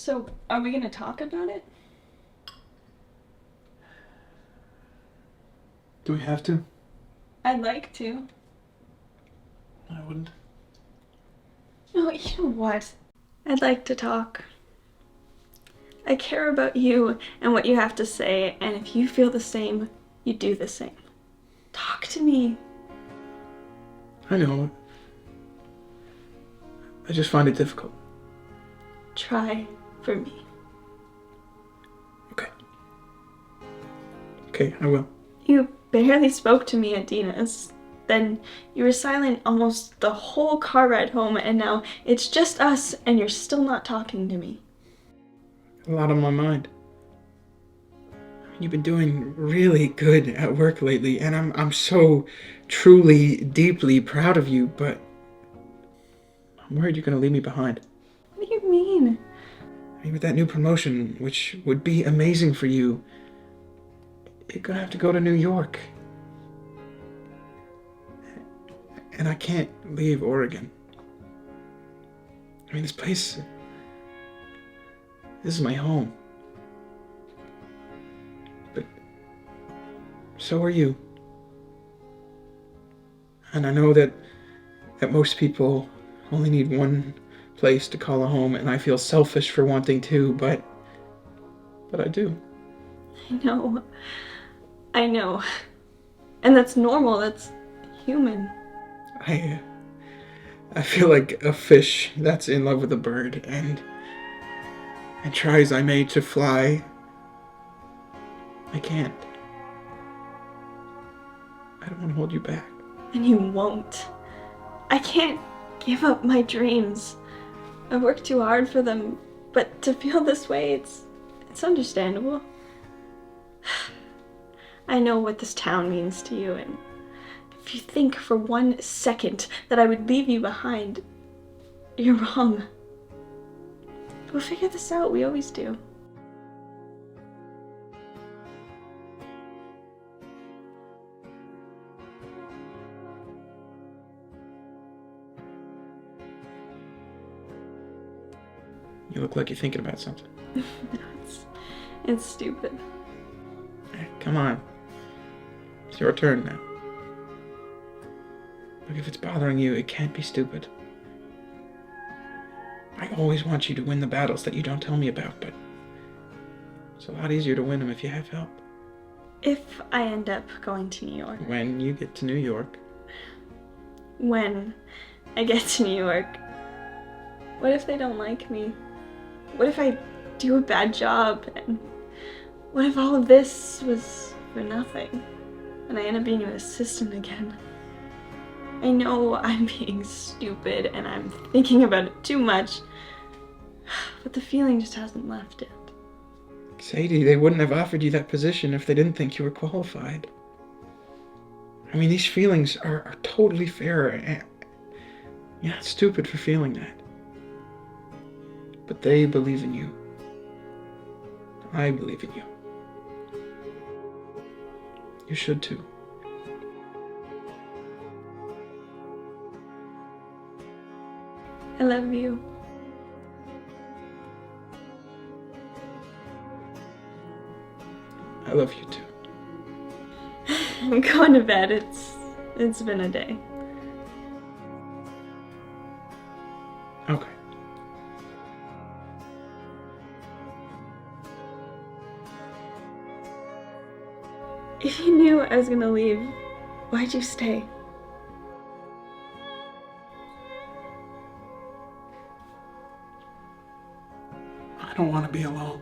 So, are we gonna talk about it? Do we have to? I'd like to. I wouldn't. No, you know what? I'd like to talk. I care about you and what you have to say, and if you feel the same, you do the same. Talk to me. I know. I just find it difficult. Try for me. Okay. Okay, I will. You barely spoke to me at Dina's. Then you were silent almost the whole car ride home, and now it's just us, and you're still not talking to me. A lot on my mind. You've been doing really good at work lately, and I'm so truly, deeply proud of you, but I'm worried you're gonna leave me behind. What do you mean? I mean, with that new promotion, which would be amazing for you, you're gonna have to go to New York. And I can't leave Oregon. I mean, this is my home. But so are you. And I know that most people only need one place to call a home, and I feel selfish for wanting to, but I do. I know. And that's normal, that's human. I feel like a fish that's in love with a bird, and try as I may to fly, I can't. I don't want to hold you back. And you won't. I can't give up my dreams. I've worked too hard for them, but to feel this way, it's understandable. I know what this town means to you, and if you think for 1 second that I would leave you behind, you're wrong. We'll figure this out, we always do. You look like you're thinking about something. It's stupid. Hey, come on. It's your turn now. Look, if it's bothering you, it can't be stupid. I always want you to win the battles that you don't tell me about, but it's a lot easier to win them if you have help. If I end up going to New York. When you get to New York. When I get to New York. What if they don't like me? What if I do a bad job? And what if all of this was for nothing? And I end up being an assistant again? I know I'm being stupid and I'm thinking about it too much, but the feeling just hasn't left it. Sadie, they wouldn't have offered you that position if they didn't think you were qualified. I mean, these feelings are totally fair, and you're not stupid for feeling that. But they believe in you. I believe in you. You should too. I love you. I love you too. I'm going to bed. It's been a day. Okay. If you knew I was gonna leave, why'd you stay? I don't want to be alone.